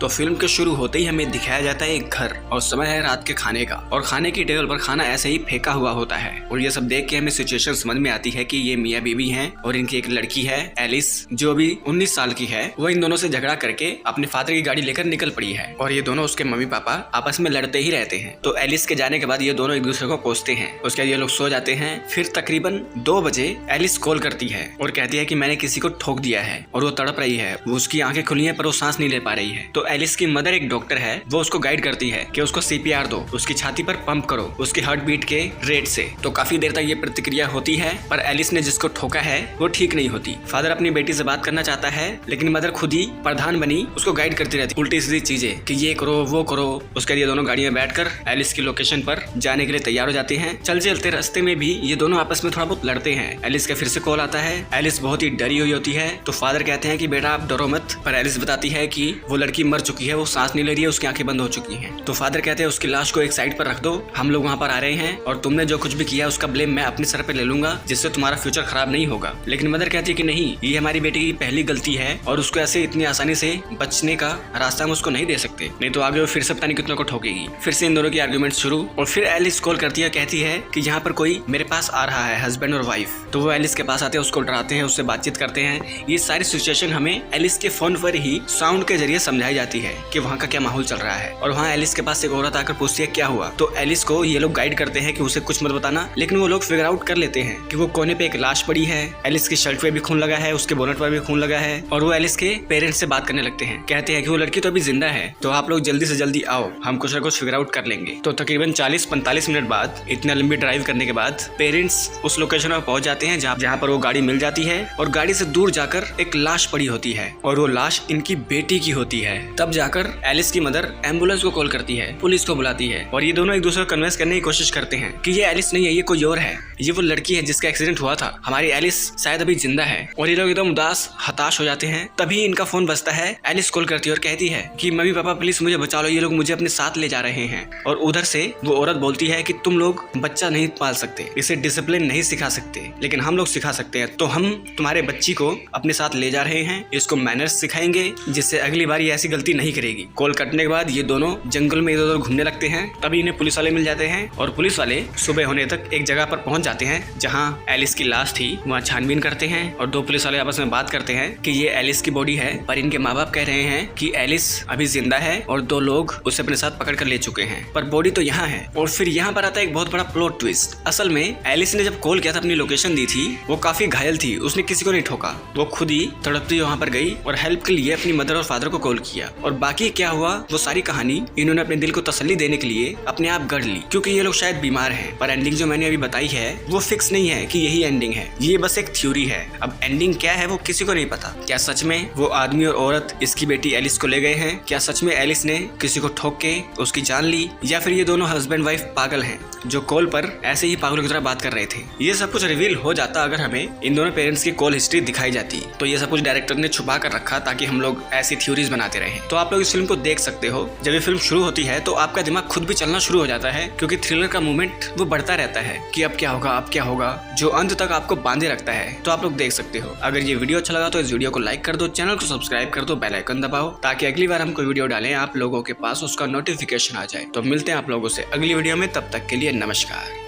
तो फिल्म के शुरू होते ही हमें दिखाया जाता है एक घर और समय है रात के खाने का और खाने की टेबल पर खाना ऐसे ही फेंका हुआ होता है और ये सब देख के हमें सिचुएशन समझ में आती है कि ये मियाँ बीवी हैं और इनकी एक लड़की है एलिस जो अभी 19 साल की है। वो इन दोनों से झगड़ा करके अपने फादर की गाड़ी लेकर निकल पड़ी है और ये दोनों उसके मम्मी पापा आपस में लड़ते ही रहते हैं। तो एलिस के जाने के बाद ये दोनों एक दूसरे को कोसते हैं। उसके बाद ये लोग सो जाते हैं। फिर तकरीबन 2 बजे एलिस कॉल करती है और कहती है कि मैंने किसी को ठोक दिया है और वो तड़प रही है। वो उसकी आंखें खुली हैं पर वो सांस नहीं ले पा रही है। तो एलिस की मदर एक डॉक्टर है, वो उसको गाइड करती है कि उसको CPR दो, उसकी छाती पर पंप करो उसकी हार्ट बीट के रेट से। तो काफी देर तक ये प्रतिक्रिया होती है पर एलिस ने जिसको ठोका है वो ठीक नहीं होती। फादर अपनी बेटी से बात करना चाहता है लेकिन मदर खुद ही प्रधान बनी उसको गाइड करती रहती उल्टी सीधी चीजें कि ये करो वो करो। उसके लिए दोनों गाड़ी में बैठकर एलिस की लोकेशन पर जाने के लिए तैयार हो जाते हैं। चलते चलते रास्ते में भी ये दोनों आपस में थोड़ा बहुत लड़ते हैं। एलिस का फिर से कॉल आता है। एलिस बहुत ही डरी हुई होती है तो फादर कहते हैं कि बेटा आप डरो मत, पर एलिस बताती है कि वो लड़की मर चुकी है, वो सांस नहीं ले रही है, उसकी आंखें बंद हो चुकी हैं। तो फादर कहते हैं उसकी लाश को एक साइड पर रख दो, हम लोग वहाँ पर आ रहे हैं और तुमने जो कुछ भी किया उसका ब्लेम मैं अपने सर पे ले लूंगा जिससे तुम्हारा फ्यूचर खराब नहीं होगा। लेकिन मदर कहती है कि नहीं, ये हमारी बेटी की पहली गलती है और उसको ऐसे इतनी आसानी से बचने का रास्ता हम उसको नहीं दे सकते, नहीं तो आगे वो फिर से पता नहीं कितनों को ठोकेगी। फिर से इन दोनों की आर्गुमेंट शुरू और फिर एलिस कॉल करती है, कहती है कि यहाँ पर कोई मेरे पास आ रहा है, हस्बैंड और वाइफ। तो वो एलिस के पास आते हैं, उसको डराते हैं, उससे बातचीत करते हैं। ये सारी सिचुएशन हमें एलिस के फोन पर ही साउंड के जरिए समझाई जाती है कि वहाँ का क्या माहौल चल रहा है। और वहाँ एलिस के पास एक औरत आकर पूछती है क्या हुआ। तो एलिस को ये लोग गाइड करते हैं कि उसे कुछ मत बताना, लेकिन वो लोग फिगर आउट कर लेते हैं कि वो कोने पे एक लाश पड़ी है, एलिस की शर्ट पे भी खून लगा है, उसके बोनट पर भी खून लगा है। और वो एलिस के पेरेंट्स से बात करने लगते हैं, कहते हैं कि वो लड़की तो अभी जिंदा है, तो आप लोग जल्दी से जल्दी आओ, हम कुछ ना कुछ फिगर आउट कर लेंगे। तो तकरीबन 40-45 मिनट बाद, इतना लंबी ड्राइव करने के बाद पेरेंट्स उस लोकेशन पर पहुंच जाते हैं जहाँ पर वो गाड़ी मिल जाती है और गाड़ी से दूर जाकर एक लाश पड़ी होती है और वो लाश इनकी बेटी की होती है। तब जाकर एलिस की मदर एम्बुलेंस को कॉल करती है, पुलिस को बुलाती है और ये दोनों एक दूसरे को कन्विंस करने की कोशिश करते हैं कि ये एलिस नहीं है, ये कोई और है, ये वो लड़की है जिसका एक्सीडेंट हुआ था, हमारी एलिस शायद अभी जिंदा है। और ये लोग एकदम उदास हताश हो जाते हैं। तभी इनका फोन बजता है। एलिस कॉल करती है और कहती है कि मम्मी पापा प्लीज मुझे बचा लो, ये लोग मुझे अपने साथ ले जा रहे हैं। और उधर से वो औरत बोलती है कि तुम लोग बच्चा नहीं पाल सकते, इसे डिसिप्लिन नहीं सिखा सकते, लेकिन हम लोग सिखा सकते हैं। तो हम तुम्हारे बच्ची को अपने साथ ले जा रहे हैं, इसको मैनर्स सिखाएंगे जिससे अगली बार ये ऐसी गलती नहीं करेगी। कॉल कटने के बाद ये दोनों जंगल में इधर उधर घूमने लगते हैं। तभी इन्हें पुलिस वाले मिल जाते हैं और पुलिस वाले सुबह होने तक एक जगह पर पहुंच जाते हैं जहां एलिस की लाश थी। वहां छानबीन करते हैं और 2 पुलिस वाले आपस में बात करते हैं कि ये एलिस की बॉडी है, पर इनके माँ बाप कह रहे हैं कि एलिस अभी जिंदा है और 2 लोग उसे अपने साथ पकड़ कर ले चुके हैं, पर बॉडी तो यहाँ है। और फिर यहाँ पर आता है एक बहुत बड़ा प्लॉट ट्विस्ट। असल में एलिस ने जब कॉल किया था, अपनी लोकेशन दी थी, वो काफी घायल थी, उसने किसी को नहीं ठोका, वो खुद ही तड़पती वहाँ पर गई और हेल्प के लिए अपनी मदर और फादर को कॉल किया। और बाकी क्या हुआ वो सारी कहानी इन्होंने अपने दिल को तसल्ली देने के लिए अपने आप गढ़ ली, क्योंकि ये लोग शायद बीमार हैं। पर एंडिंग जो मैंने अभी बताई है वो फिक्स नहीं है कि यही एंडिंग है, ये बस एक थ्योरी है। अब एंडिंग क्या है वो किसी को नहीं पता। क्या सच में वो आदमी और औरत इसकी बेटी एलिस को ले गए हैं? क्या सच में एलिस ने किसी को ठोक के उसकी जान ली, या फिर ये दोनों हस्बैंड वाइफ पागल हैं जो कॉल पर ऐसे ही पागलों की तरह बात कर रहे थे? ये सब कुछ रिवील हो जाता अगर हमें इन दोनों पेरेंट्स की कॉल हिस्ट्री दिखाई जाती। तो ये सब कुछ डायरेक्टर ने छुपा कर रखा ताकि हम लोग ऐसी थ्योरीज बनाते रहे। तो आप लोग इस फिल्म को देख सकते हो। जब ये फिल्म शुरू होती है तो आपका दिमाग खुद भी चलना शुरू हो जाता है, क्योंकि थ्रिलर का मूवमेंट वो बढ़ता रहता है कि अब क्या होगा, अब क्या होगा, जो अंत तक आपको बांधे रखता है। तो आप लोग देख सकते हो। अगर ये वीडियो अच्छा लगा तो इस वीडियो को लाइक कर दो, चैनल को सब्सक्राइब कर दो, बेल आइकन दबाओ ताकि अगली बार हम कोई वीडियो डालें आप लोगों के पास उसका नोटिफिकेशन आ जाए। तो मिलते हैं आप लोगों से अगली वीडियो में, तब तक के लिए नमस्कार।